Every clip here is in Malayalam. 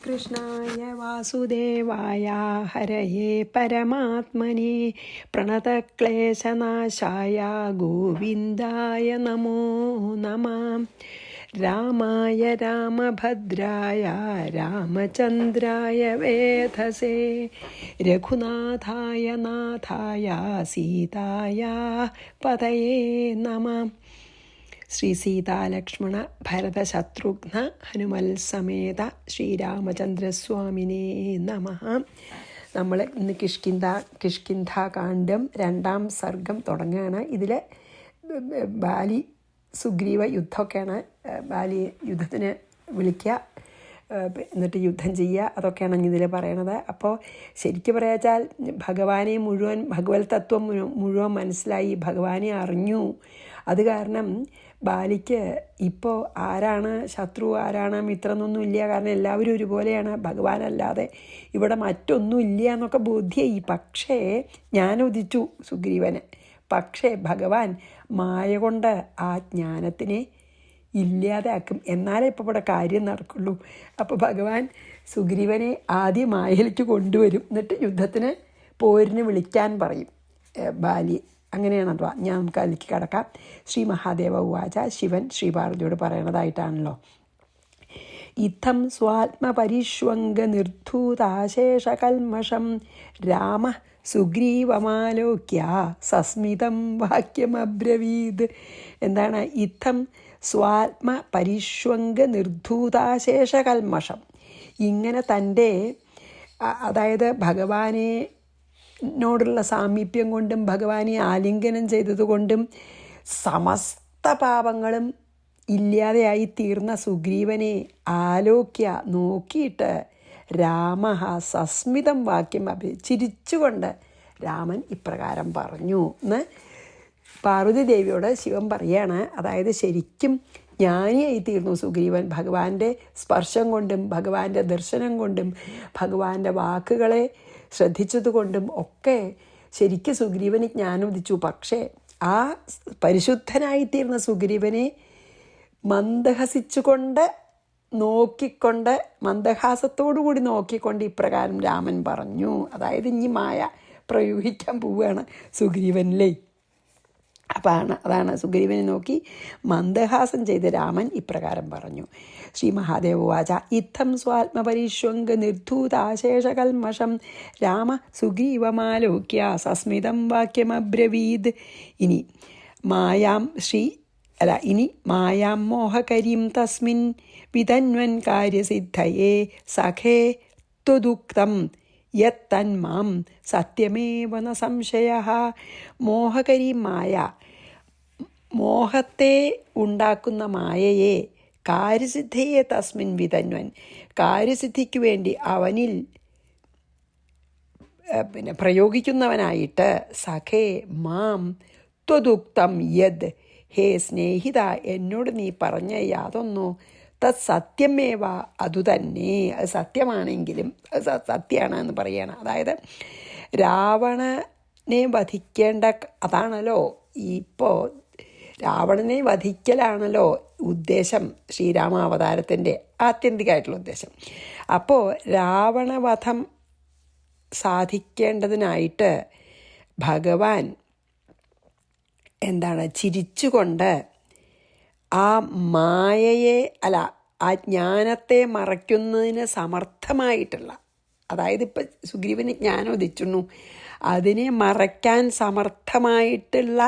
കൃഷ്ണായ വാസുദേവായ ഹരയേ പരമാത്മനെ പ്രണതക്ലേശനാശായ ഗോവിന്ദായ നമോ നമഃ. രാമായ രാമഭദ്രായ രാമചന്ദ്രായ വേധസേ രഘുനാഥായ നാഥായ സീതായ പതയേ നമഃ. ശ്രീ സീതാലക്ഷ്മണ ഭരത ശത്രുഘ്ന ഹനുമൽ സമേത ശ്രീരാമചന്ദ്രസ്വാമിനേ നമഃ. നമ്മൾ ഇന്ന് കിഷ്കിന്ധാകാന്ഡം 2-ാം സർഗം തുടങ്ങുകയാണ്. ഇതിൽ ബാലി സുഗ്രീവ യുദ്ധമൊക്കെയാണ്. ബാലി യുദ്ധത്തിന് വിളിക്കുക, എന്നിട്ട് യുദ്ധം ചെയ്യുക, അതൊക്കെയാണ് ഇതിൽ പറയണത്. അപ്പോൾ ശരിക്കും പറയാച്ചാൽ ഭഗവാനെ മുഴുവൻ, ഭഗവത് തത്വം മുഴുവൻ മനസ്സിലായി, ഭഗവാനെ അറിഞ്ഞു. അത് കാരണം ബാലിക്ക് ഇപ്പോൾ ആരാണ് ശത്രു ആരാണ് മിത്രം എന്നൊന്നും ഇല്ല. കാരണം എല്ലാവരും ഒരുപോലെയാണ്, ഭഗവാനല്ലാതെ ഇവിടെ മറ്റൊന്നും ഇല്ല എന്നൊക്കെ ബോധ്യമായി. പക്ഷേ ഞാൻ ഉദിച്ചു സുഗ്രീവന്. പക്ഷേ ഭഗവാൻ മായ കൊണ്ട് ആ ജ്ഞാനത്തിനെ ഇല്ലാതെ ആക്കും, എന്നാലേ ഇപ്പോൾ ഇവിടെ കാര്യം നടക്കുള്ളൂ. അപ്പോൾ ഭഗവാൻ സുഗ്രീവനെ ആദ്യം മായയിലേക്ക് കൊണ്ടുവരും, എന്നിട്ട് യുദ്ധത്തിന് പോരിന് വിളിക്കാൻ പറയും ബാലി. അങ്ങനെയാണ് അഥവാ. ഞാൻ നമുക്ക് അതിലേക്ക് കടക്കാം. ശ്രീ മഹാദേവ ഉവാച, ശിവൻ ശ്രീപാർവതിയോട് പറയണതായിട്ടാണല്ലോ. ഇത്തം സ്വാത്മപരിഷ്വംഗ നിർധൂതാശേഷകൽമഷം രാമ സുഗ്രീവമാലോക്യ സസ്മിതം വാക്യമബ്രവീത്. എന്താണ് ഇത്തം സ്വാത്മപരിഷ്വംഗ നിർധൂതാശേഷകൽമഷം? ഇങ്ങനെ തൻ്റെ, അതായത് ഭഗവാനെ നോടുള്ള സാമീപ്യം കൊണ്ടും ഭഗവാനെ ആലിംഗനം ചെയ്തതുകൊണ്ടും സമസ്ത പാപങ്ങളും ഇല്ലാതെയായി തീർന്ന സുഗ്രീവനെ ആലോക്യ നോക്കിയിട്ട് രാമ സസ്മിതം വാക്യം ചിരിച്ചുകൊണ്ട് രാമൻ ഇപ്രകാരം പറഞ്ഞു എന്ന് പാർവതി ദേവിയോട് ശിവൻ പറയാണ്. അതായത് ശരിക്കും ജ്ഞാനിയായി തീർന്നു സുഗ്രീവൻ. ഭഗവാന്റെ സ്പർശം കൊണ്ടും ഭഗവാന്റെ ദർശനം കൊണ്ടും ഭഗവാന്റെ വാക്കുകളെ ശ്രദ്ധിച്ചതുകൊണ്ടും ഒക്കെ ശരിക്കും സുഗ്രീവന് ജ്ഞാനം ഉദിച്ചു. പക്ഷേ ആ പരിശുദ്ധനായിത്തീർന്ന സുഗ്രീവനെ മന്ദഹസിച്ചുകൊണ്ട് നോക്കിക്കൊണ്ട്, മന്ദഹാസത്തോടു കൂടി നോക്കിക്കൊണ്ട് ഇപ്രകാരം രാമൻ പറഞ്ഞു. അതായത് ഇനി മായ പ്രയോഗിക്കാൻ പോവുകയാണ് സുഗ്രീവനിലേ. അപ്പോൾ അതാണ് സുഗ്രീവനെ നോക്കി മന്ദഹാസം ചെയ്ത് രാമൻ ഇപ്രകാരം പറഞ്ഞു. ശ്രീ മഹാദേവ വാച, ഇത്തം സ്വാത്മപരിഷ്വംഗ നിർധൂതാശേഷകൽമഷം രാമ സുഗ്രീവമാലോക്യ സസ്മിതം വാക്യമബ്രവീത്. ഇനി മായാം മോഹകരീം തസ്മിൻ വിതന്വൻ കാര്യസിദ്ധയേ സഖേ ത്വദുക്തം യത്തന്മാം സത്യമേവ ന സംശയഃ. മോഹകരി മായ, മോഹത്തെ ഉണ്ടാക്കുന്ന മായയെ കാര്യസിദ്ധയെ തസ്മിൻ വിതന്വൻ, കാര്യസിദ്ധിക്ക് വേണ്ടി അവനിൽ പ്രയോഗിക്കുന്നവനായിട്ട് സഖേ മാം ത്വദുക്തം യദ്, ഹേ സ്നേഹിത എന്നോട് നീ പറഞ്ഞ യാതൊന്നോ തത് സത്യമേവ, അതുതന്നെ, അത് സത്യമാണെങ്കിലും അത് സത്യമാണ് എന്ന് പറയണം. അതായത് രാവണനെ വധിക്കേണ്ട, അതാണല്ലോ ഇപ്പോൾ രാവണനെ വധിക്കലാണല്ലോ ഉദ്ദേശം, ശ്രീരാമാവതാരത്തിൻ്റെ ആത്യന്തികമായിട്ടുള്ള ഉദ്ദേശം. അപ്പോൾ രാവണവധം സാധിക്കേണ്ടതിനായിട്ട് ഭഗവാൻ ചിരിച്ചുകൊണ്ട് ആ മായയെ ആ ജ്ഞാനത്തെ മറയ്ക്കുന്നതിന് സമർത്ഥമായിട്ടുള്ള, അതായത് ഇപ്പം സുഗ്രീവന് ജ്ഞാനം ഉദിച്ചുന്നു, അതിനെ മറയ്ക്കാൻ സമർത്ഥമായിട്ടുള്ള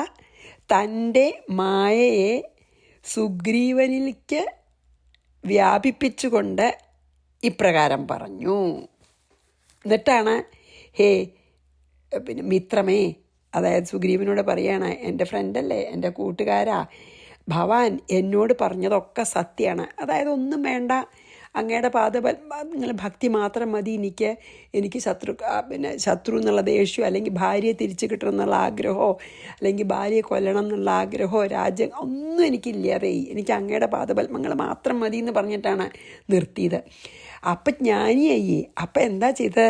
തൻ്റെ മായയെ സുഗ്രീവനിലേക്ക് വ്യാപിപ്പിച്ചുകൊണ്ട് ഇപ്രകാരം പറഞ്ഞു. എന്നിട്ടാണ് ഹേ മിത്രമേ, അതായത് സുഗ്രീവനോട് പറയാണ്, എൻ്റെ ഫ്രണ്ടല്ലേ, എൻ്റെ കൂട്ടുകാരാ, ഭവാൻ എന്നോട് പറഞ്ഞതൊക്കെ സത്യമാണ്. അതായത് ഒന്നും വേണ്ട, അങ്ങയുടെ പാദപത്മങ്ങൾ ഭക്തി മാത്രം മതി, എനിക്ക് ശത്രു എന്നുള്ള ദേഷ്യമോ അല്ലെങ്കിൽ ഭാര്യയെ തിരിച്ചു കിട്ടണം എന്നുള്ള ആഗ്രഹമോ അല്ലെങ്കിൽ ഭാര്യയെ കൊല്ലണം എന്നുള്ള ആഗ്രഹമോ രാജ്യം ഒന്നും എനിക്കില്ലാതെ, എനിക്ക് അങ്ങയുടെ പാദപത്മങ്ങൾ മാത്രം മതി എന്ന് പറഞ്ഞിട്ടാണ് നിർത്തിയത്. അപ്പം ജ്ഞാനിയായി. അപ്പം എന്താ ചെയ്തത്?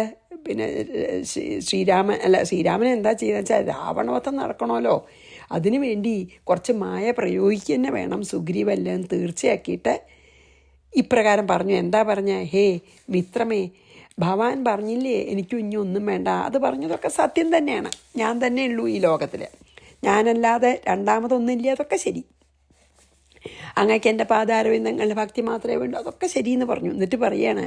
ശ്രീരാമൻ എന്താ ചെയ്തെന്ന് വെച്ചാൽ രാവണവധം നടക്കണമല്ലോ, അതിനുവേണ്ടി കുറച്ച് മായ പ്രയോഗിക്കുക തന്നെ വേണം സുഗ്രീവല്ലെന്ന് തീർച്ചയാക്കിയിട്ട് ഇപ്രകാരം പറഞ്ഞു. എന്താ പറഞ്ഞ? ഹേ മിത്രമേ, ഭവാൻ പറഞ്ഞില്ലേ എനിക്കും ഇനി ഒന്നും വേണ്ട. അത് പറഞ്ഞതൊക്കെ സത്യം തന്നെയാണ്. ഞാൻ തന്നെ ഉള്ളൂ ഈ ലോകത്തിൽ, ഞാനല്ലാതെ രണ്ടാമതൊന്നുമില്ല. അതൊക്കെ ശരി. അങ്ങക്ക് എൻ്റെ പാതാരവിന്ദങ്ങളുടെ ഭക്തി മാത്രമേ വേണ്ടൂ. അതൊക്കെ ശരിയെന്ന് പറഞ്ഞു. എന്നിട്ട് പറയാണ്,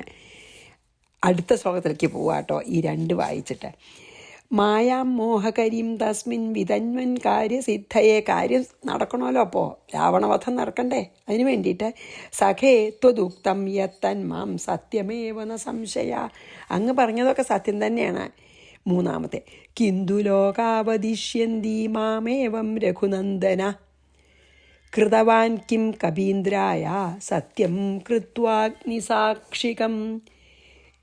അടുത്ത ശ്ലോകത്തിലേക്ക് പോവാട്ടോ ഈ രണ്ട് വായിച്ചിട്ട്. മായാം മോഹകരിം തസ്മിൻ വിതന്വൻ കാര്യസിദ്ധയെ. കാര്യം നടക്കണമല്ലോ, അപ്പോൾ രാവണവധം നടക്കണ്ടേ, അതിന് വേണ്ടിയിട്ട് സഖേ ത്വദുക്തം യത്തൻ മാം സത്യമേവ ന സംശയ. അങ്ങ് പറഞ്ഞതൊക്കെ സത്യം തന്നെയാണ്. മൂന്നാമത്തെ, കിന്തു ലോകാവദിഷ്യന്തി മാമേവം രഘുനന്ദന കൃതവാൻ കിം കപീന്ദ്രായ സത്യം കൃത്വാഗ്നിസാക്ഷികം.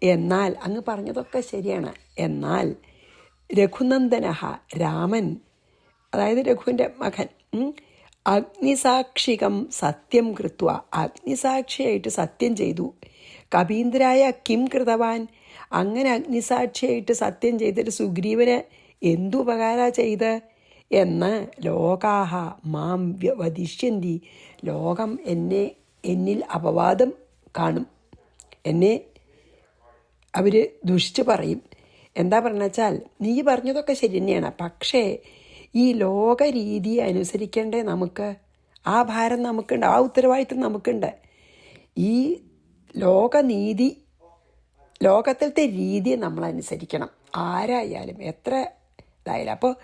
എന്നാൽ അങ്ങ് പറഞ്ഞതൊക്കെ ശരിയാണ്. എന്നാൽ രഘുനന്ദനഹ, രാമൻ, അതായത് രഘുവിൻ്റെ മകൻ, അഗ്നിസാക്ഷികം സത്യം കൃത്വ, അഗ്നിസാക്ഷിയായിട്ട് സത്യം ചെയ്തു. കപീന്ദ്രായ കിം കൃതവാൻ, അങ്ങനെ അഗ്നിസാക്ഷിയായിട്ട് സത്യം ചെയ്തിട്ട് സുഗ്രീവന് എന്തുപകാര ചെയ്ത് എന്ന് ലോകാഹ മാം വദിഷ്യന്തി, ലോകം എന്നിൽ അപവാദം കാണും, എന്നെ അവർ ദുഷിച്ച് പറയും. എന്താ പറഞ്ഞ വെച്ചാൽ, നീ പറഞ്ഞതൊക്കെ ശരി തന്നെയാണ്, പക്ഷേ ഈ ലോകരീതി അനുസരിക്കേണ്ടേ നമുക്ക്? ആ ഭാരം നമുക്കുണ്ട്, ആ ഉത്തരവാദിത്വം നമുക്കുണ്ട്. ഈ ലോകനീതി, ലോകത്തിലത്തെ രീതി നമ്മൾ അനുസരിക്കണം, ആരായാലും എത്ര ഇതായാലും. അപ്പോൾ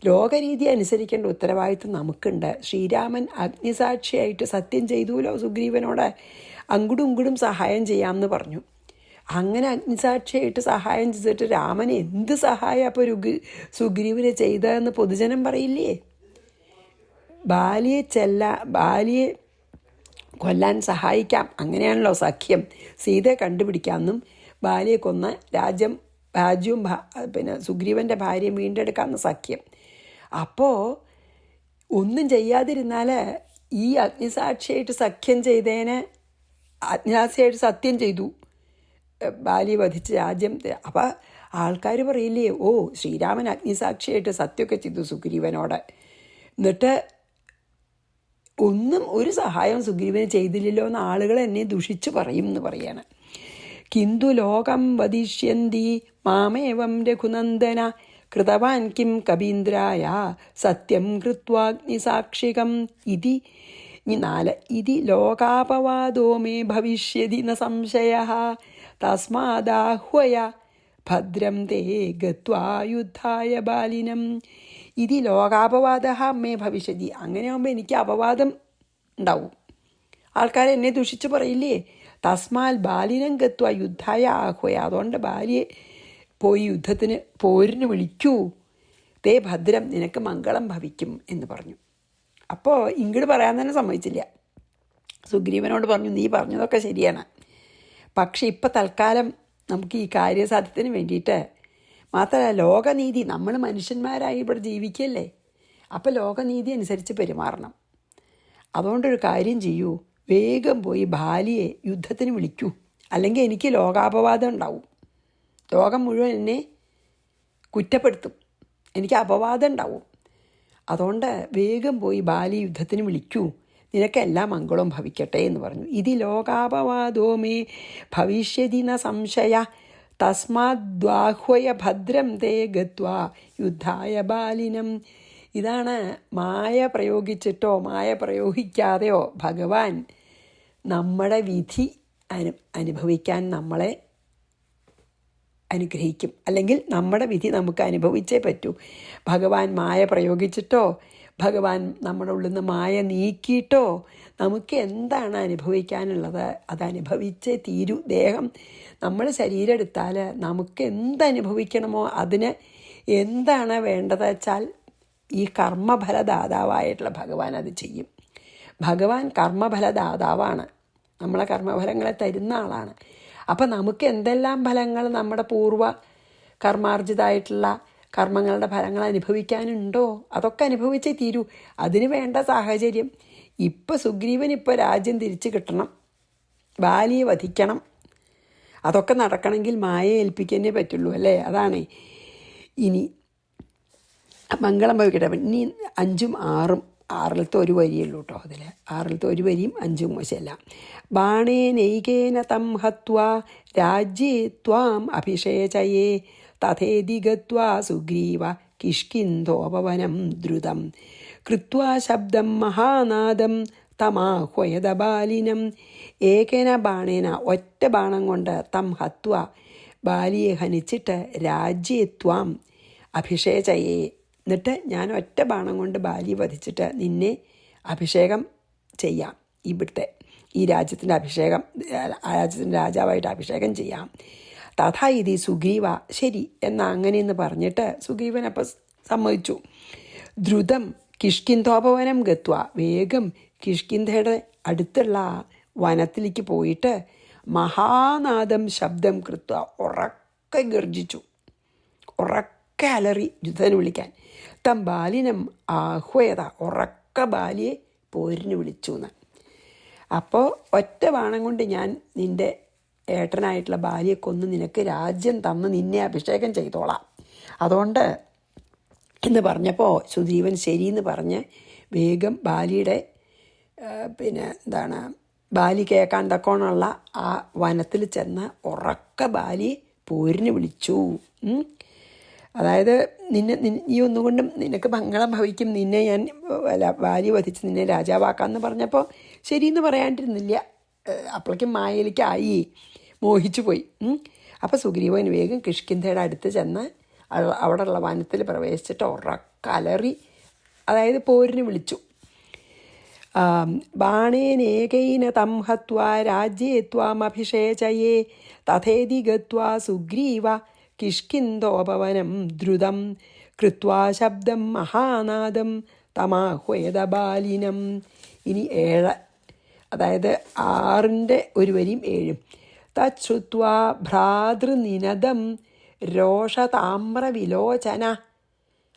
ലോകരീതി അനുസരിക്കേണ്ട ഉത്തരവാദിത്വം നമുക്കുണ്ട്. ശ്രീരാമൻ അഗ്നിസാക്ഷിയായിട്ട് സത്യം ചെയ്തുല്ലോ സുഗ്രീവനോട്, അങ്ങോട്ടും ഇങ്ങോട്ടും സഹായം ചെയ്യാമെന്ന് പറഞ്ഞു. അങ്ങനെ അഗ്നിസാക്ഷിയായിട്ട് സഹായം ചെയ്തിട്ട് രാമന് എന്ത് സഹായം അപ്പോൾ സുഗ്രീവന് ചെയ്തതെന്ന് പൊതുജനം പറയില്ലേ? ബാലിയെ കൊല്ലാൻ സഹായിക്കാം, അങ്ങനെയാണല്ലോ സഖ്യം. സീതയെ കണ്ടുപിടിക്കാമെന്നും ബാലിയെ കൊന്ന രാജ്യവും പിന്നെ സുഗ്രീവൻ്റെ ഭാര്യയും വീണ്ടെടുക്കാമെന്ന് സഖ്യം. അപ്പോൾ ഒന്നും ചെയ്യാതിരുന്നാൽ ഈ അഗ്നിസാക്ഷിയായിട്ട് സഖ്യം ചെയ്തേന് അഗ്നിസാക്ഷിയായിട്ട് സത്യം ചെയ്തു, ബാലിയെ വധിച്ച് രാജ്യം. അപ്പം ആൾക്കാർ പറയില്ലേ, ഓ ശ്രീരാമൻ അഗ്നിസാക്ഷിയായിട്ട് സത്യമൊക്കെ ചെയ്തു സുഗ്രീവനോട്, എന്നിട്ട് ഒന്നും ഒരു സഹായം സുഗ്രീവന് ചെയ്തില്ലല്ലോ എന്ന് ആളുകൾ എന്നെ ദുഷിച്ചു പറയും എന്ന് പറയാണ്. കിന്തു ലോകം വദിഷ്യന്തി മാമേവം രഘുനന്ദന കൃതവാൻ കിം കപീന്ദ്രായ സത്യം കൃത്വാഗ്നിസാക്ഷികം ഇതി. 4 ഇതി ലോകാപവാദോ മേ ഭവിഷ്യതി ന സംശയ തസ്മാദാഹ്വയ ഭദ്രം തേ ഗത്വാ യുദ്ധായ ബാലിനം. ഇതി ലോകാപവാദ മേ ഭവിഷ്യതി. അങ്ങനെയാകുമ്പോൾ എനിക്ക് അപവാദം ഉണ്ടാവും, ആൾക്കാർ എന്നെ ദുഷിച്ച് പറയില്ലേ? തസ്മാൽ ബാലിനം ഗത്വ യുദ്ധായ ആഹ്വയ. അതുകൊണ്ട് ബാലിയെ പോയി പോരിന് വിളിക്കൂ. തേ ഭദ്രം, നിനക്ക് മംഗളം ഭവിക്കും എന്ന് പറഞ്ഞു. അപ്പോൾ ഇങ്ങോട്ട് പറയാൻ തന്നെ സമ്മതിച്ചില്ല. സുഗ്രീവനോട് പറഞ്ഞു, നീ പറഞ്ഞതൊക്കെ ശരിയാണ്, പക്ഷെ ഇപ്പം തൽക്കാലം നമുക്ക് ഈ കാര്യസാധ്യത്തിന് വേണ്ടിയിട്ട് മാത്രമല്ല ലോകനീതി, നമ്മൾ മനുഷ്യന്മാരായി ഇവിടെ ജീവിക്കല്ലേ, അപ്പോൾ ലോകനീതി അനുസരിച്ച് പെരുമാറണം. അതുകൊണ്ടൊരു കാര്യം ചെയ്യൂ, വേഗം പോയി ബാലിയെ യുദ്ധത്തിന് വിളിക്കൂ, അല്ലെങ്കിൽ എനിക്ക് ലോകാപവാദം ഉണ്ടാവും. ലോകം മുഴുവൻ എന്നെ കുറ്റപ്പെടുത്തും, എനിക്ക് അപവാദം ഉണ്ടാവും. അതുകൊണ്ട് വേഗം പോയി ബാലി യുദ്ധത്തിന് വിളിക്കൂ, നിനക്കെല്ലാം മംഗളവും ഭവിക്കട്ടെ എന്ന് പറഞ്ഞു. ഇതി ലോകാപവാദോ മേ ഭവിഷ്യതി ന സംശയ തസ്മാദ്വാഹ്വയ ഭദ്രം തേ ഗത്വാ യുദ്ധായ ബാലിനം. ഇതാണ് മായ പ്രയോഗിച്ചിട്ടോ മായ പ്രയോഗിക്കാതെയോ ഭഗവാൻ നമ്മുടെ വിധി അനുഭവിക്കാൻ നമ്മളെ അനുഗ്രഹിക്കും, അല്ലെങ്കിൽ നമ്മുടെ വിധി നമുക്ക് അനുഭവിച്ചേ പറ്റൂ. ഭഗവാൻ മായ പ്രയോഗിച്ചിട്ടോ ഭഗവാൻ നമ്മുടെ ഉള്ളിൽ നിന്ന് മായ നീക്കിയിട്ടോ നമുക്ക് എന്താണ് അനുഭവിക്കാനുള്ളത് അത് അനുഭവിച്ചേ തീരൂ. ദേഹം, നമ്മൾ ശരീരം എടുത്താൽ നമുക്ക് എന്തനുഭവിക്കണമോ അതിന് എന്താണ് വേണ്ടത് വെച്ചാൽ ഈ കർമ്മഫലദാതാവായിട്ടുള്ള ഭഗവാൻ അത് ചെയ്യും. ഭഗവാൻ കർമ്മഫലദാതാവാണ്, നമ്മളെ കർമ്മഫലങ്ങളെ തരുന്ന ആളാണ്. അപ്പം നമുക്ക് എന്തെല്ലാം ഫലങ്ങൾ നമ്മുടെ പൂർവ്വ കർമാർജിതമായിട്ടുള്ള കർമ്മങ്ങളുടെ ഫലങ്ങൾ അനുഭവിക്കാനുണ്ടോ അതൊക്കെ അനുഭവിച്ചേ തീരൂ. അതിന് വേണ്ട സാഹചര്യം ഇപ്പോൾ സുഗ്രീവൻ രാജ്യം തിരിച്ചു കിട്ടണം, ബാലിയെ വധിക്കണം, അതൊക്കെ നടക്കണമെങ്കിൽ മായയെ ഏൽപ്പിക്കുന്നേ പറ്റുള്ളൂ അല്ലേ. അതാണ് ഇനി മംഗളം ഭവിക്കട്ടെ. ഇനി 5ഉം 6ഉം ആറിലത്തെ ഒരു വരിയുള്ളൂ കേട്ടോ. അതിൽ ആറിലത്തെ ഒരു വരിയും 5 മോശമല്ല. ബാണേനൈകേന തം ഹത്വാ രാജ്യേ ത്വാം അഭിഷേചയേ തഥേതി ഗത്വാ സുഗ്രീവ കിഷ്കിന്ധോപവനം ദ്രുതം കൃത്വാ ശബ്ദം മഹാനാദം തമാഹ്വയത ബാലിനം ഏകേന ബാണേന ഒറ്റ ബാണം കൊണ്ട് തം ഹത്വ ബാലിയെ ഹനിച്ചിട്ട് രാജ്യേ ത്വാം അഭിഷേചയേ എന്നിട്ട് ഞാൻ ഒറ്റ ബാണം കൊണ്ട് ബാലിയെ വധിച്ചിട്ട് നിന്നെ അഭിഷേകം ചെയ്യാം. ഈ രാജ്യത്തിൻ്റെ അഭിഷേകം, രാജ്യത്തിൻ്റെ രാജാവായിട്ട് അഭിഷേകം ചെയ്യാം. തഥാ ഇതി സുഗ്രീവ, ശരി എന്നാ അങ്ങനെയെന്ന് പറഞ്ഞിട്ട് സുഗ്രീവൻ അപ്പം സമ്മതിച്ചു. ദ്രുതം കിഷ്കിന്ധോപവനം ഗത്വ, വേഗം കിഷ്കിന്ധയുടെ അടുത്തുള്ള വനത്തിലേക്ക് പോയിട്ട് മഹാനാദം ശബ്ദം കൃത്വ, ഉറക്കെ ഗർജിച്ചു, ഉറക്കെ അലറി യുദ്ധത്തിന് വിളിക്കാൻ. തം ബാലിനം ആഹ്വയത, ഉറക്ക ബാലിയെ പോരിന് വിളിച്ചു എന്ന്. അപ്പോൾ ഒറ്റ ബാണം കൊണ്ട് ഞാൻ നിൻ്റെ ഏട്ടനായിട്ടുള്ള ബാലിയെ കൊന്ന് നിനക്ക് രാജ്യം തന്ന് നിന്നെ അഭിഷേകം ചെയ്തോളാം. അതുകൊണ്ട് എന്ന് പറഞ്ഞപ്പോൾ സുഗ്രീവൻ ശരിയെന്ന് പറഞ്ഞ് വേഗം ബാലിയുടെ ബാലി കേൾക്കാൻ തക്കോണമുള്ള ആ വനത്തിൽ ചെന്ന് ഉറക്ക ബാലിയെ പോരിന് വിളിച്ചു. അതായത് ഈ ഒന്നുകൊണ്ടും നിനക്ക് മംഗളം ഭവിക്കും, നിന്നെ ഞാൻ ബാലി വധിച്ച് നിന്നെ രാജാവാക്കാമെന്ന് പറഞ്ഞപ്പോൾ ശരിയെന്ന് പറയാണ്ടിരുന്നില്ല. അപ്പോഴേക്കും മായയിലേക്കായി, മോഹിച്ചു പോയി. അപ്പോൾ സുഗ്രീവൻ വേഗം കിഷ്കിന്ധയുടെ അടുത്ത് ചെന്ന് അവിടെയുള്ള വനത്തിൽ പ്രവേശിച്ചിട്ട് ഉറക്കലറി, അതായത് പോരിന് വിളിച്ചു. ബാണേനേകൈന തം ഹത്വാ രാജ്യേ ത്വാമഭിഷേചയേ തഥേതി ഗത്വാ സുഗ്രീവ കിഷ്കിന്ധോപവനം ദ്രുതം കൃത്വാ ശബ്ദം മഹാനാദം തമാഹ്വയത ബാലിനം. ഇനി 7, അതായത് 6ൻ്റെ ഒരു വരിയും 7. തച്ഛുത്വാ ഭ്രാതൃനിനദം രോഷതാമ്രവിലോചന,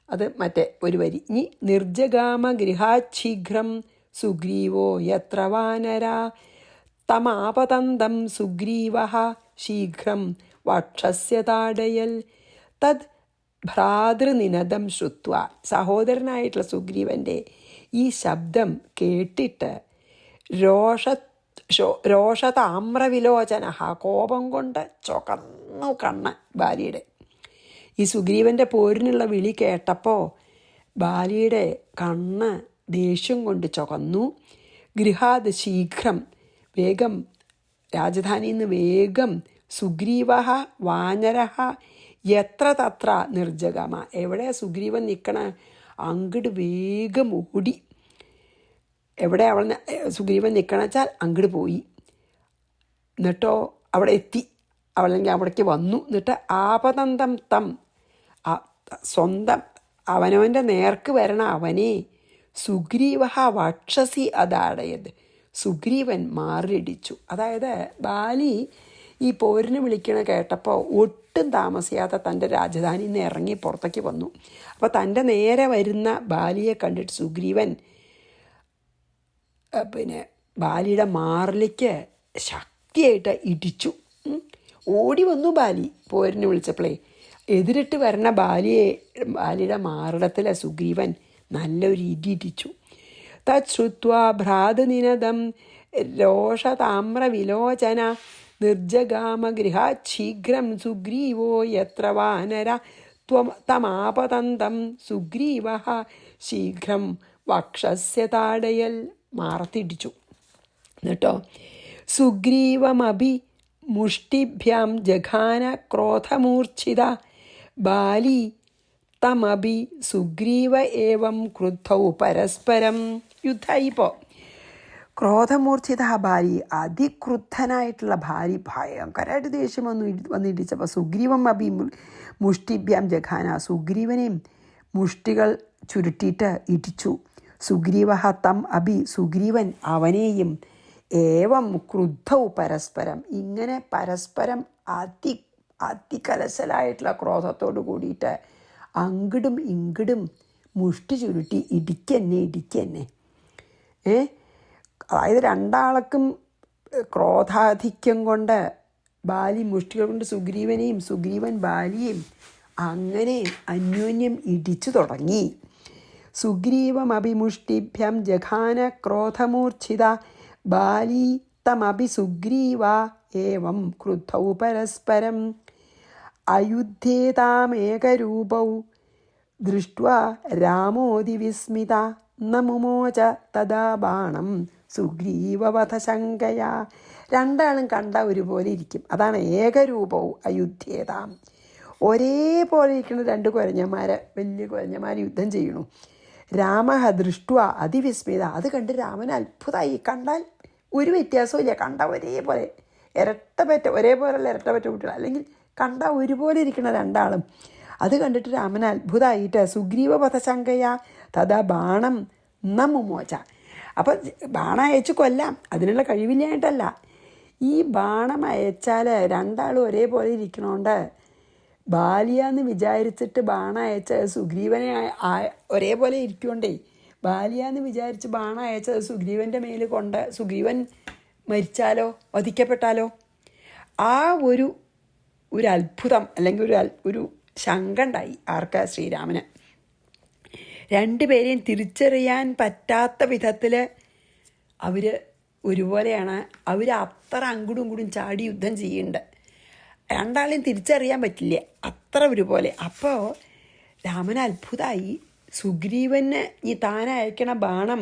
അത് മറ്റേ ഒരു വരി. ഇനി നിർജഗാമ ഗൃഹാശീഘ്രം സുഗ്രീവോ യത്ര വാനര തമാപതന്തം സുഗ്രീവ ശീഘ്രം വക്ഷസ്യ താടയൽ തദ് ഭ്രാതൃനിനദം ശ്രുത്വ, സഹോദരനായിട്ടുള്ള സുഗ്രീവൻ്റെ ഈ ശബ്ദം കേട്ടിട്ട് രോഷതാമ്രവിലോചന, കോപം കൊണ്ട് ചുവന്നു കണ്ണ് ബാലിയുടെ. ഈ സുഗ്രീവൻ്റെ പോരിനുള്ള വിളി കേട്ടപ്പോൾ ബാലിയുടെ കണ്ണ് ദേഷ്യം കൊണ്ട് ചുവന്നു. ഗൃഹാത് ശീഘ്രം, വേഗം രാജധാനിയിൽ നിന്ന് വേഗം സുഗ്രീവ വാനര എത്ര തത്ര നിർജഗമ, എവിടെ സുഗ്രീവൻ നിൽക്കണ അങ്ങട് വേഗം ഓടി. എവിടെ സുഗ്രീവൻ നിൽക്കണ വെച്ചാൽ അങ്ങട് പോയി. എന്നിട്ടോ അവിടെ എത്തി, അവളെങ്കിൽ അവിടേക്ക് വന്നു. എന്നിട്ട് ആപതന്തം തം, സ്വന്തം അവനവൻ്റെ നേർക്ക് വരണ അവനെ സുഗ്രീവ വക്ഷസി അതാടയത്, സുഗ്രീവൻ മാറിടിച്ചു. അതായത് ബാലി ഈ പോരിന് വിളിക്കണ കേട്ടപ്പോൾ ഒട്ടും താമസിയാതെ തൻ്റെ രാജധാനിയിൽ നിന്ന് ഇറങ്ങി പുറത്തേക്ക് വന്നു. അപ്പോൾ തൻ്റെ നേരെ വരുന്ന ബാലിയെ കണ്ടിട്ട് സുഗ്രീവൻ ബാലിയുടെ മാറിലേക്ക് ശക്തിയായിട്ട് ഇടിച്ചു. ഓടി വന്നു ബാലി പോരിന് വിളിച്ചപ്പോഴേ. എതിരിട്ട് വരണ ബാലിയുടെ മാറിടത്തിലെ സുഗ്രീവൻ നല്ലൊരു ഇടിച്ചു. തശ്രുത്വാ ഭ്രാതൃനിനദം രോഷതാമ്രവിലോചന നിർജഗാമ ഗൃഹാത് ശീഘ്രം സുഗ്രീവോ യത്ര വാനര തമാപതന്തം സുഗ്രീവ ശീഘ്രം വക്ഷസ്യ താടയൽ, മാറത്തിടിച്ചു. എന്നിട്ടോ സുഗ്രീവമഭി മുഷ്ടിഭ്യാം ജഘാന ക്രോധമൂർച്ഛിത ബാലി തമഭി സുഗ്രീവ ഏവം ക്രുദ്ധൗ പരസ്പരം. യുദ്ധമായിപ്പോൾ ക്രോധമൂർച്ഛിത ബാലി, അതിക്രുദ്ധനായിട്ടുള്ള ഭാര്യ ഭയങ്കരമായിട്ട് ദേഷ്യം വന്നിടിച്ചപ്പോൾ സുഗ്രീവം അഭി മുഷ്ടിഭ്യാം ജഘാന, സുഗ്രീവനെയും മുഷ്ടികൾ ചുരുട്ടിയിട്ട് ഇടിച്ചു. സുഗ്രീവ തം അഭി, സുഗ്രീവൻ അവനെയും ഏവം ക്രുദ്ധൗ പരസ്പരം, ഇങ്ങനെ പരസ്പരം അതികലശലായിട്ടുള്ള ക്രോധത്തോട് കൂടിയിട്ട് അങ്ങടും ഇങ്ങടും മുഷ്ടി ചുരുട്ടി ഇടിക്കന്നെ. അതായത് രണ്ടാൾക്കും ക്രോധാധിക്യം കൊണ്ട് ബാലി മുഷ്ടികൾ കൊണ്ട് സുഗ്രീവനെയും സുഗ്രീവൻ ബാലിയെയും അങ്ങനെ അന്യോന്യം ഇടിച്ചു തുടങ്ങി. സുഗ്രീവമഭിമുഷ്ടിഭ്യം ജഘാന ക്രോധമൂർച്ഛിത ബാലീ തമഭി സുഗ്രീവ ഏവം ക്രുദ്ധൗ പരസ്പരം അയുധ്യേതാമേകരൂപൗ ദൃഷ്ട്വാ രാമോദിവിസ്മിത നമുമോച തഥാ ബാണം സുഗ്രീവവധശങ്കയാ. രണ്ടാളും കണ്ട ഒരുപോലെ ഇരിക്കും. അതാണ് ഏകരൂപവും അയുധ്യേതാം. ഒരേപോലെ ഇരിക്കുന്ന രണ്ട് കുരഞ്ഞന്മാർ, വലിയ കുരഞ്ഞന്മാർ യുദ്ധം ചെയ്യണു. രാമ ദൃഷ്ട്വ അതിവിസ്മിത, അത് കണ്ട് രാമൻ അത്ഭുതമായി. കണ്ടാൽ ഒരു വ്യത്യാസവും ഇല്ല, കണ്ട ഒരേപോലെ ഇരട്ടപ്പറ്റ, ഒരേപോലെയുള്ള ഇരട്ടപ്പറ്റ കുട്ടികൾ, അല്ലെങ്കിൽ കണ്ട ഒരുപോലെ ഇരിക്കുന്ന രണ്ടാളും. അത് കണ്ടിട്ട് രാമൻ അത്ഭുതമായിട്ട് സുഗ്രീവവധശങ്കയ തഥാ ബാണം നമുമോച. അപ്പം ബാണം അയച്ച് കൊല്ലാം, അതിനുള്ള കഴിവില്ലായിട്ടല്ല. ഈ ബാണം അയച്ചാൽ രണ്ടാളും ഒരേപോലെ ഇരിക്കണോണ്ട് ബാലിയാന്ന് വിചാരിച്ചിട്ട് ബാണം അയച്ച സുഗ്രീവനെ ഒരേപോലെ ഇരിക്കുകൊണ്ടേ ബാലിയാന്ന് വിചാരിച്ച് ബാണം അയച്ചത് സുഗ്രീവൻ്റെ മേൽ കൊണ്ട് സുഗ്രീവൻ മരിച്ചാലോ വധിക്കപ്പെട്ടാലോ? ആ ഒരു അത്ഭുതം അല്ലെങ്കിൽ ഒരു ശങ്ക ഉണ്ടായി ആർക്കാ? ശ്രീരാമന്. രണ്ടുപേരെയും തിരിച്ചറിയാൻ പറ്റാത്ത വിധത്തിൽ അവർ ഒരുപോലെയാണ്. അവർ അത്ര അങ്ങോട്ടും ഇങ്ങോട്ടും ചാടി യുദ്ധം ചെയ്യുന്നുണ്ട്. രണ്ടാളെയും തിരിച്ചറിയാൻ പറ്റില്ല, അത്ര ഒരുപോലെ. അപ്പോൾ രാമന് അത്ഭുതമായി. സുഗ്രീവന് ഈ താൻ അയക്കണ ബാണം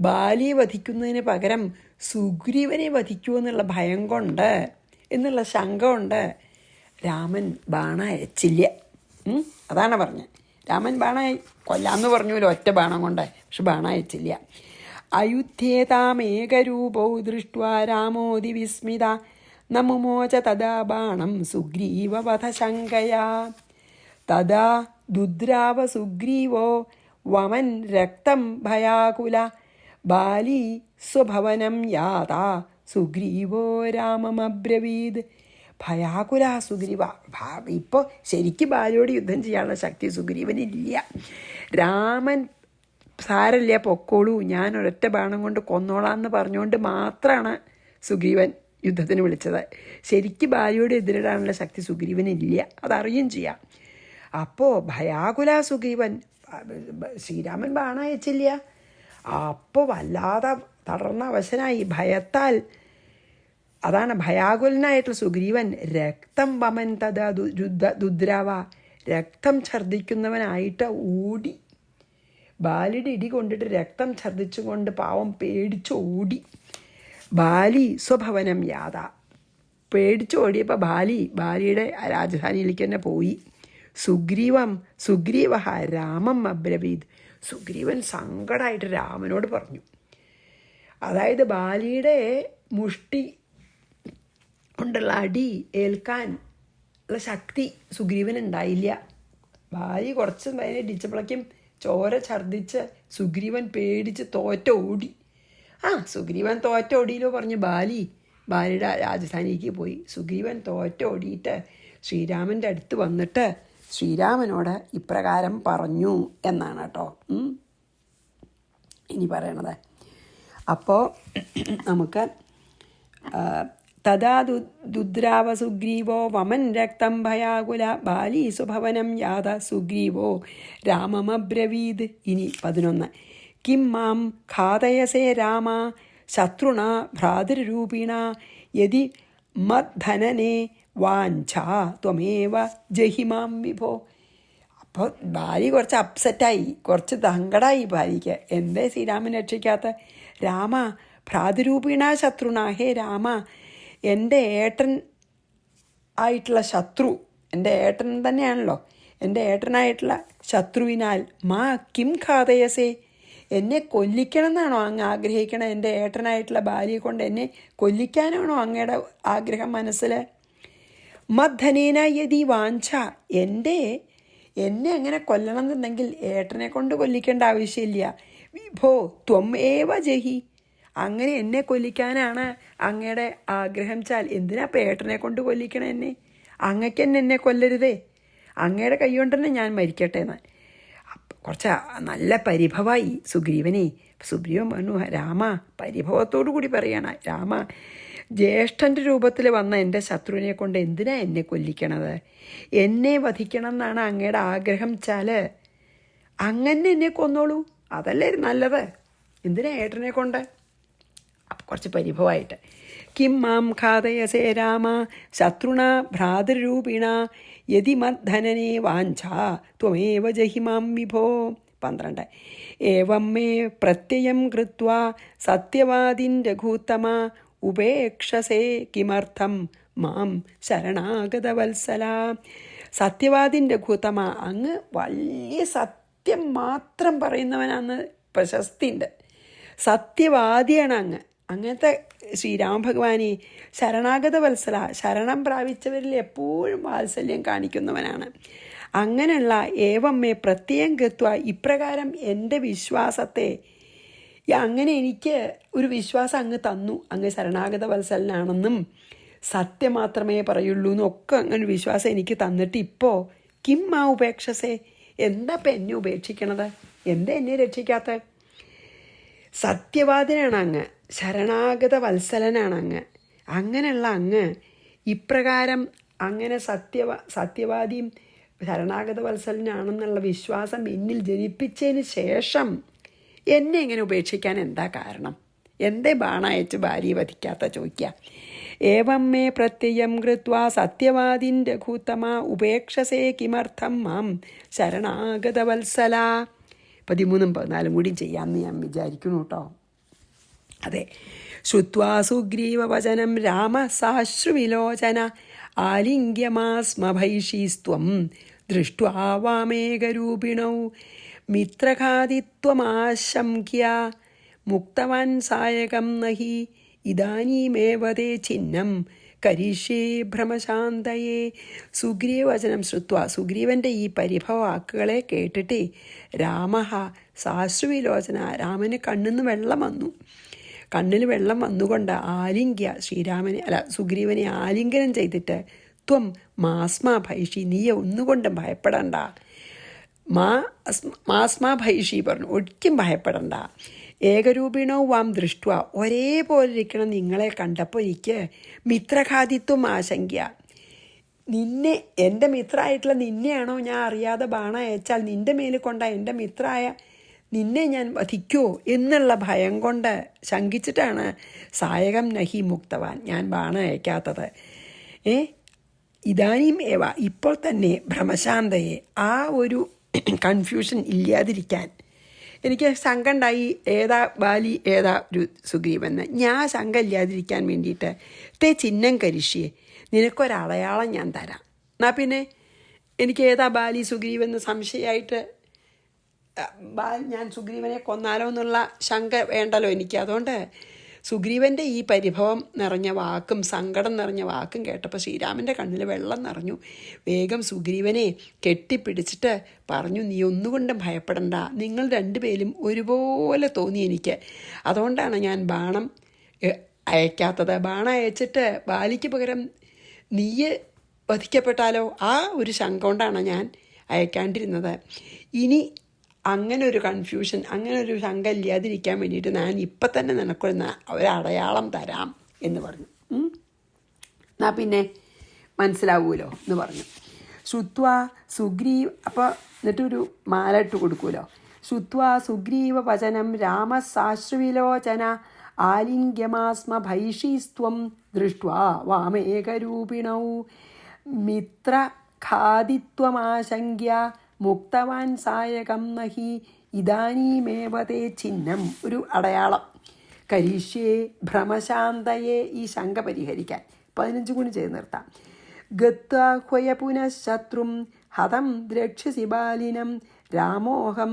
ബാലിയെ വധിക്കുന്നതിന് പകരം സുഗ്രീവനെ വധിക്കുമെന്നുള്ള ഭയം കൊണ്ട്, എന്നുള്ള ശങ്ക കൊണ്ട് രാമൻ ബാണം അയച്ചില്ല. അതാണ് പറഞ്ഞത്. രാമൻ ബാണം കൊല്ലാമെന്ന് പറഞ്ഞല്ലോ ഒറ്റ ബാണം കൊണ്ട്, പക്ഷെ ബാണം അയച്ചില്ല. അയുധ്യേതാമേകരൂപൗ ദൃഷ്ട്വാ രാമോദി വിസ്മിത നമുമോച തഥാ ബാണം സുഗ്രീവവധശങ്കയാ. തഥാ ദുദ്രാവ സുഗ്രീവോ വമൻ രക്തം ഭയാകുല ബാലി സ്വഭവനം യാതാ സുഗ്രീവോ രാമമബ്രവീത്. ഭയാകുല സുഗ്രീവ. ഇപ്പോൾ ശരിക്കും ബാലിയോട് യുദ്ധം ചെയ്യാനുള്ള ശക്തി സുഗ്രീവനില്ല. രാമൻ സാരല്ല പൊക്കോളൂ, ഞാൻ ഒരൊറ്റ ബാണം കൊണ്ട് കൊന്നോളാന്ന് പറഞ്ഞുകൊണ്ട് മാത്രമാണ് സുഗ്രീവൻ യുദ്ധത്തിന് വിളിച്ചത്. ശരിക്കും ബാലിയോട് എതിരിടാനുള്ള ശക്തി സുഗ്രീവനില്ല, അതറിയും ചെയ്യാം. അപ്പോൾ ഭയാകുല സുഗ്രീവൻ, ശ്രീരാമൻ ബാണം അയച്ചില്ല. അപ്പോൾ വല്ലാതെ തളർന്ന അവശനായി ഭയത്താൽ. അതാണ് ഭയാകുലനായിട്ടുള്ള സുഗ്രീവൻ രക്തം വമൻ തഥാ ദുദ്രാവ, രക്തം ഛർദ്ദിക്കുന്നവനായിട്ട് ഓടി. ബാലിയുടെ ഇടി കൊണ്ടിട്ട് രക്തം ഛർദ്ദിച്ചുകൊണ്ട് പാവം പേടിച്ചോടി. ബാലി സ്വഭവനം യാത, പേടിച്ചോടിയപ്പോൾ ബാലിയുടെ രാജധാനിയിലേക്ക് തന്നെ പോയി. സുഗ്രീവ രാമം അബ്രവീത്, സുഗ്രീവൻ സങ്കടമായിട്ട് രാമനോട് പറഞ്ഞു. അതായത് ബാലിയുടെ മുഷ്ടി കൊണ്ടുള്ള അടി ഏൽക്കാൻ ഉള്ള ശക്തി സുഗ്രീവൻ ഉണ്ടായില്ല. ബാലി കുറച്ച് അതിനെ ഇടിച്ചപ്പോഴേക്കും ചോര ഛർദ്ദിച്ച് സുഗ്രീവൻ പേടിച്ച് തോറ്റോടി. സുഗ്രീവൻ തോറ്റോടിയിലോ പറഞ്ഞ് ബാലിയുടെ രാജധാനിക്ക് പോയി. സുഗ്രീവൻ തോറ്റോടിയിട്ട് ശ്രീരാമൻ്റെ അടുത്ത് വന്നിട്ട് ശ്രീരാമനോട് ഇപ്രകാരം പറഞ്ഞു എന്നാണ് കേട്ടോ ഇനി പറയണത്. അപ്പോൾ നമുക്ക് തഥാ ദുദ്രാവ സുഗ്രീവോ വമൻ രക്തം ഭയാകുല ബാലി സ്വഭവനം യാത സുഗ്രീവോ രാമമബ്രവീത്. ഇനി 11. കിം മാം ഘാതയസേ രാമ ശത്രുണ ഭ്രാതൃരൂപിണ യതി മദ്ധനനെ വാഞ്ചാ ത്വമേവ ജഹിമാം വിഭോ. അപ്പോൾ ബാലി കുറച്ച് അപ്സെറ്റായി, കുറച്ച് സങ്കടമായി ബാലിക്ക്. എന്തേ ശ്രീരാമൻ രക്ഷിക്കാത്ത? രാമ ഭ്രാതൃരൂപിണ ശത്രുണ, ഹേ രാമ, എൻ്റെ ഏട്ടൻ ആയിട്ടുള്ള ശത്രു, എൻ്റെ ഏട്ടൻ തന്നെയാണല്ലോ, എൻ്റെ ഏട്ടനായിട്ടുള്ള ശത്രുവിനാൽ മാ കിം ഘാതയസേ, എന്നെ കൊല്ലിക്കണം എന്നാണോ അങ്ങ് ആഗ്രഹിക്കണം? എൻ്റെ ഏട്ടനായിട്ടുള്ള ബാലിയെ കൊണ്ട് എന്നെ കൊല്ലിക്കാനാണോ അങ്ങയുടെ ആഗ്രഹം മനസ്സിൽ? മദ്ധനേന യതി വാഞ്ച, എന്നെ അങ്ങനെ കൊല്ലണം എന്നുണ്ടെങ്കിൽ ഏട്ടനെ കൊണ്ട് കൊല്ലിക്കേണ്ട ആവശ്യമില്ല. വിഭോ ത്വം ഏവ ജഹി, അങ്ങനെ എന്നെ കൊല്ലിക്കാനാണ് അങ്ങയുടെ ആഗ്രഹം ചാൽ എന്തിനാ അപ്പം ഏട്ടനെ കൊണ്ട് കൊല്ലിക്കണം എന്നെ? അങ്ങക്ക് എന്നെ കൊല്ലരുതേ, അങ്ങയുടെ കൈ കൊണ്ട് തന്നെ ഞാൻ മരിക്കട്ടെ എന്ന്. കുറച്ച് നല്ല പരിഭവമായി സുഗ്രീവനെ. സുഗ്രീവൻ പറഞ്ഞു, രാമ, പരിഭവത്തോടു കൂടി പറയണ, രാമ, ജ്യേഷ്ഠൻ്റെ രൂപത്തിൽ വന്ന എൻ്റെ ശത്രുവിനെ കൊണ്ട് എന്തിനാ എന്നെ കൊല്ലിക്കണത്? എന്നെ വധിക്കണം എന്നാണ് അങ്ങയുടെ ആഗ്രഹം ചാൽ അങ്ങനെ എന്നെ കൊന്നോളൂ, അതല്ലേ നല്ലത്, എന്തിനാ ഏട്ടനെ കൊണ്ട്? അപ്പം കുറച്ച് പരിഭവമായിട്ട്, കിം മാം ഘാതയസേ രാമ ശത്രുണ ഭ്രാതൃരൂപിണ യതി മദ്ധനനെ വാഞ്ചാ ത്വമേവ ജഹി മാം വിഭോ. 12. ഏവം മേ പ്രത്യയം കൃത്വാ സത്യവാദിൻ രഘൂത്തമ ഉപേക്ഷസേ കിമർത്ഥം മാം ശരണാഗതവത്സല. സത്യവാദിൻ രഘൂത്തമ, അങ്ങ് വലിയ സത്യം മാത്രം പറയുന്നവനാന്ന് പ്രശസ്തിയുണ്ട്. സത്യവാദിയാണ് അങ്ങ്. അങ്ങനത്തെ ശ്രീരാമഭഗവാനെ ശരണാഗത വത്സല, ശരണം പ്രാപിച്ചവരിൽ എപ്പോഴും വാത്സല്യം കാണിക്കുന്നവനാണ്. അങ്ങനെയുള്ള ഏവമ്മേ പ്രത്യേകം കൃത്വ, ഇപ്രകാരം എൻ്റെ വിശ്വാസത്തെ, അങ്ങനെ എനിക്ക് ഒരു വിശ്വാസം അങ്ങ് തന്നു, അങ്ങ് ശരണാഗത വത്സലനാണെന്നും സത്യം മാത്രമേ പറയുള്ളൂ എന്നൊക്കെ അങ്ങനെ വിശ്വാസം എനിക്ക് തന്നിട്ട് ഇപ്പോൾ കിം ആ ഉപേക്ഷസേ, എന്താ ഇപ്പം എന്നെ ഉപേക്ഷിക്കണത്? എന്താ എന്നെ രക്ഷിക്കാത്ത? സത്യവാദിനാണ് അങ്ങ്, ശരണാഗത വത്സലനാണ് അങ്ങ്. അങ്ങനെയുള്ള അങ്ങ് ഇപ്രകാരം അങ്ങനെ സത്യവാദിയും ശരണാഗത വത്സലനാണെന്നുള്ള വിശ്വാസം എന്നിൽ ജനിപ്പിച്ചതിന് ശേഷം എന്നെ ഇങ്ങനെ ഉപേക്ഷിക്കാൻ എന്താ കാരണം? എന്തേ ബാണയച്ച് ഭാര്യയെ വധിക്കാത്ത ചോദിക്കുക. ഏവം മേ പ്രത്യയം കൃത്വാ സത്യവാദിൻ രഘൂത്തമ ഉപേക്ഷസേ കിമർത്ഥം മാം ശരണാഗത വത്സല. 13, 14 കൂടി ചെയ്യാമെന്ന് ഞാൻ വിചാരിക്കുന്നു കേട്ടോ. അതെ. ശ്രുത്വാ സുഗ്രീവവചനം രാമ സാശ്രുവിലോചന ആലിംഗ്യമാസ്മഭൈഷീസ്ത്വം ദൃഷ്ട്വാ വാമേകരൂപിണൗ മിത്രഘാതിത്വമാശങ്ക്യ മുക്തവാൻ സായകം നഹി ഇദാനീമേവ തേ ചിഹ്നം കരിഷ്യേ ഭ്രമശാന്തയേ. സുഗ്രീവവചനം ശ്രുത്വ, സുഗ്രീവൻ്റെ ഈ പരിഭവ വാക്കുകളെ കേട്ടിട്ട് രാമ സാശ്രുവിലോചന, രാമന് കണ്ണിന്ന് വെള്ളം വന്നു. കണ്ണിൽ വെള്ളം വന്നുകൊണ്ട് ആലിംഗ്യ, സുഗ്രീവനെ ആലിംഗനം ചെയ്തിട്ട് ത്വം മാസ്മാ ഭൈഷി, നീ ഒന്നുകൊണ്ടും ഭയപ്പെടണ്ട. മാസ്മാ ഭൈഷി പറഞ്ഞു, ഒരിക്കലും ഭയപ്പെടണ്ട. ഏകരൂപിണോ വാം ദൃഷ്ട, ഒരേപോലെ ഇരിക്കണം നിങ്ങളെ കണ്ടപ്പോൾ എനിക്ക് മിത്രഘാതിത്വം ആശങ്ക. നിന്നെ, എൻ്റെ മിത്രമായിട്ടുള്ള നിന്നെയാണോ ഞാൻ അറിയാതെ ബാണം അയച്ചാൽ നിൻ്റെ മേലിൽ കൊണ്ട എൻ്റെ മിത്രമായ നിന്നെ ഞാൻ വധിക്കുമോ എന്നുള്ള ഭയം കൊണ്ട് ശങ്കിച്ചിട്ടാണ് സായകം നഹി മുക്തവാൻ, ഞാൻ ബാണം അയക്കാത്തത്. ഇതാനും ഏവ, ഇപ്പോൾ തന്നെ ഭ്രമശാന്തയെ, ആ ഒരു കൺഫ്യൂഷൻ ഇല്ലാതിരിക്കാൻ എനിക്ക് ശങ്ക ഉണ്ടായി, ഏതാ ബാലി ഏതാ ഒരു സുഗ്രീവെന്ന്. ഞാൻ ശങ്ക ഇല്ലാതിരിക്കാൻ വേണ്ടിയിട്ട് തേ ചിഹ്നം കരിഷ്യേ, നിനക്കൊരടയാളം ഞാൻ തരാം. എന്നാൽ പിന്നെ എനിക്ക് ഏതാ ബാലി സുഗ്രീവെന്ന് സംശയമായിട്ട് ഞാൻ സുഗ്രീവനെ കൊന്നാലോ എന്നുള്ള ശങ്ക വേണ്ടല്ലോ എനിക്ക്. അതുകൊണ്ട് സുഗ്രീവൻ്റെ ഈ പരിഭവം നിറഞ്ഞ വാക്കും സങ്കടം നിറഞ്ഞ വാക്കും കേട്ടപ്പോൾ ശ്രീരാമൻ്റെ കണ്ണിൽ വെള്ളം നിറഞ്ഞു. വേഗം സുഗ്രീവനെ കെട്ടിപ്പിടിച്ചിട്ട് പറഞ്ഞു, നീ ഒന്നുകൊണ്ടും ഭയപ്പെടണ്ട, നിങ്ങൾ രണ്ടുപേരും ഒരുപോലെ തോന്നി എനിക്ക്. അതുകൊണ്ടാണ് ഞാൻ ബാണം അയക്കാത്തത്. ബാണം അയച്ചിട്ട് ബാലിക്ക് പകരം നീയ് വധിക്കപ്പെട്ടാലോ, ആ ഒരു ശങ്ക കൊണ്ടാണ് ഞാൻ അയക്കാണ്ടിരുന്നത്. ഇനി അങ്ങനെ ഒരു കൺഫ്യൂഷൻ, അങ്ങനെ ഒരു ശങ്ക ഇല്ലാതിരിക്കാൻ വേണ്ടിയിട്ട് ഞാൻ ഇപ്പം തന്നെ നിനക്കൊരു ഒരടയാളം തരാം എന്ന് പറഞ്ഞു. എന്നാ പിന്നെ മനസ്സിലാവുമല്ലോ എന്ന് പറഞ്ഞു. ശ്രുത്വാ സുഗ്രീവ്, അപ്പോൾ എന്നിട്ടൊരു മാല ഇട്ട് കൊടുക്കുമല്ലോ. ശ്രുത്വാ സുഗ്രീവ വചനം രാമ സാശ്രുവിലോചന ആലിംഗ്യമാസ്മ ഭൈഷീസ്ത്വം ദൃഷ്ട്വാ വാമേകരൂപിണൗ മിത്രഘാതിത്വമാശങ്ക്യ മുക്തവാൻ സായകം നഹി ഇദാനീമേവ തേ ചിഹ്നം, ഒരു അടയാളം. കരിഷ്യേ ഭ്രമശാന്തയെ, ഈ ശങ്ക പരിഹരിക്കാൻ 15 കൂടി ചെയ്ത് നിർത്താം. ഗത്വാഹ്വയ പുനഃശത്രും ഹതം ദ്രക്ഷ്യസി ബാലിനം രാമോഹം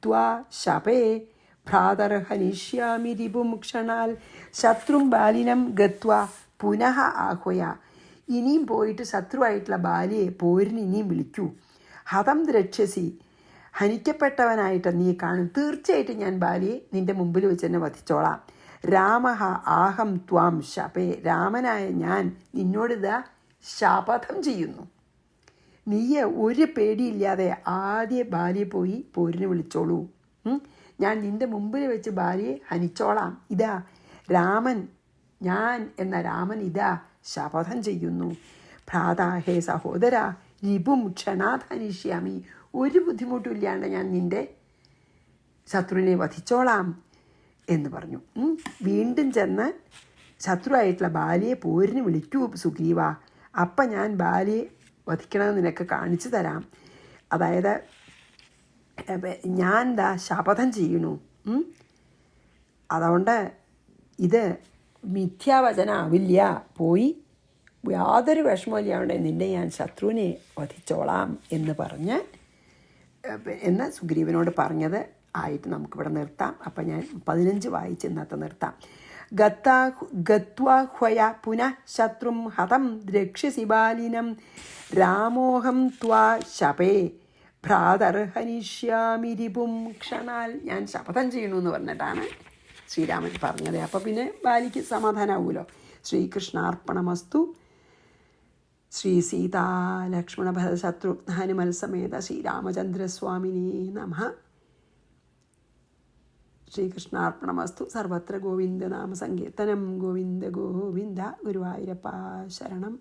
ത്വാ ശപേ ഭ്രാതർഹനിഷ്യാമി രിപും ക്ഷണാൽ. ശത്രും ബാലിനം ഗത്വാ പുനഃ ആഹ്വയ, ഇനിയും പോയിട്ട് ശത്രുവായിട്ടുള്ള ബാലിയെ പോരിന് ഇനിയും വിളിക്കൂ. ഹതം ദ്രക്ഷ്യസി, ഹനിക്കപ്പെട്ടവനായിട്ട് നീ കാണും. തീർച്ചയായിട്ടും ഞാൻ ബാലിയെ നിൻ്റെ മുമ്പിൽ വെച്ച് തന്നെ വധിച്ചോളാം. രാമഹ ആഹം ത്വാം ശപേ, രാമനായ ഞാൻ നിന്നോടിതാ ശപഥം ചെയ്യുന്നു. നീയെ ഒരു പേടിയില്ലാതെ ആദ്യ ബാലിയെ പോയി പോരിന് വിളിച്ചോളൂ. ഞാൻ നിൻ്റെ മുമ്പിൽ വെച്ച് ബാലിയെ ഹനിച്ചോളാം. ഇതാ രാമൻ, ഞാൻ എന്ന രാമൻ ഇതാ ശപഥം ചെയ്യുന്നു. ഭ്രാതാ, ഹേ സഹോദര, രിപും ക്ഷണാത് ഹനിഷ്യാമി, ഒരു ബുദ്ധിമുട്ടും ഇല്ലാണ്ട് ഞാൻ നിൻ്റെ ശത്രുവിനെ വധിച്ചോളാം എന്ന് പറഞ്ഞു. വീണ്ടും ചെന്ന് ശത്രുവായിട്ടുള്ള ബാലിയെ പോരിന് വിളിക്കൂ സുഗ്രീവ, അപ്പം ഞാൻ ബാലിയെ വധിക്കണമെന്ന് നിനക്ക് കാണിച്ചു തരാം. അതായത് ഞാൻ ശപഥം ചെയ്യണു. അതുകൊണ്ട് ഇത് മിഥ്യാവചനാവില്ല, പോയി യാതൊരു വിഷമമില്ലാണ്ട് നിന്നെ ഞാൻ ശത്രുവിനെ വധിച്ചോളാം എന്ന് പറഞ്ഞ് എന്ന് സുഗ്രീവനോട് പറഞ്ഞത് ആയിട്ട് നമുക്കിവിടെ നിർത്താം. അപ്പം ഞാൻ 15 വായിച്ച് ഇന്നത്തെ നിർത്താം. ഗത്വാഹ്വയ പുനഃ ശത്രും ഹതം ദ്രക്ഷ്യസി ബാലിനം രാമോഹം ത്വാ ശപേ ഭ്രാതർഹനിഷ്യാമിരിപും ക്ഷണാൽ. ഞാൻ ശപഥം ചെയ്യണു എന്ന് പറഞ്ഞിട്ടാണ് ശ്രീരാമൻ പറഞ്ഞത്. അപ്പോൾ പിന്നെ ബാലിക്ക് സമാധാനമാവുമല്ലോ. ശ്രീകൃഷ്ണാർപ്പണമസ്തു. ശ്രീ സീതാ ലക്ഷ്മണ ഭരത ശത്രുഘ്ന ഹനുമൽ സമേത ശ്രീരാമചന്ദ്രസ്വാമിനേ നമഃ. ശ്രീകൃഷ്ണാർപ്പണമസ്തു. സർവത്ര ഗോവിന്ദനാമ സങ്കീർത്തനം. ഗോവിന്ദ ഗോവിന്ദ. ഗുരുവായൂരപ്പ ശരണം.